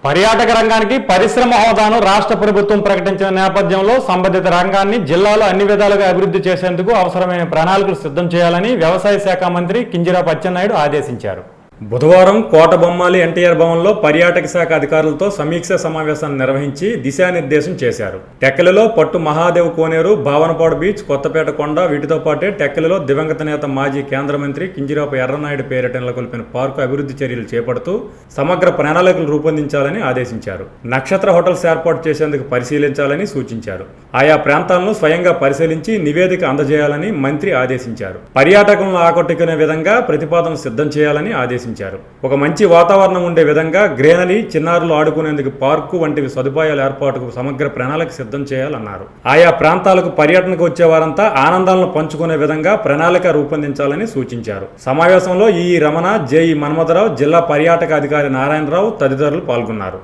పర్యాటక రంగానికి పరిశ్రమ హోదాను రాష్ట్ర ప్రభుత్వం ప్రకటించిన నేపథ్యంలో సంబంధిత రంగాన్ని జిల్లాలో అన్ని విధాలుగా అభివృద్ధి చేసేందుకు అవసరమైన ప్రణాళికలు సిద్ధం చేయాలని వ్యవసాయ శాఖ మంత్రి కింజరాపు అచ్చెన్నాయుడు ఆదేశించారు. బుధవారం కోటబొమ్మాలి ఎన్టీఆర్ భవన్లో పర్యాటక శాఖ అధికారులతో సమీక్షా సమావేశాన్ని నిర్వహించి దిశానిర్దేశం చేశారు. టెక్కలిలో పట్టు మహాదేవ్ కోనేరు, భావనపాడు బీచ్, కొత్తపేట కొండ, వీటితో పాటే టెక్కలిలో దివంగత నేత మాజీ కేంద్ర మంత్రి కింజరాపు ఎర్రన్నాయుడు పేరిట నెలకొల్పిన పార్కు అభివృద్ధి చర్యలు చేపడుతూ సమగ్ర ప్రణాళికలు రూపొందించాలని ఆదేశించారు. నక్షత్ర హోటల్స్ ఏర్పాటు చేసేందుకు పరిశీలించాలని సూచించారు. ఆయా ప్రాంతాలను స్వయంగా పరిశీలించి నివేదిక అందజేయాలని మంత్రి ఆదేశించారు. పర్యాటకులను ఆకట్టుకునే విధంగా ప్రతిపాదన సిద్ధం చేయాలని ఆదేశించారు. ఒక మంచి వాతావరణం ఉండే విధంగా గ్రీనరీ, చిన్నారులు ఆడుకునేందుకు పార్కు వంటివి సదుపాయాల ఏర్పాటుకు సమగ్ర ప్రణాళిక సిద్ధం చేయాలన్నారు. ఆయా ప్రాంతాలకు పర్యటనకు వచ్చే వారంతా ఆనందాలను పంచుకునే విధంగా ప్రణాళిక రూపొందించాలని సూచించారు. సమావేశంలో ఈ రమణ, జేఈ మన్మథరావు, జిల్లా పర్యాటక అధికారి నారాయణరావు తదితరులు పాల్గొన్నారు.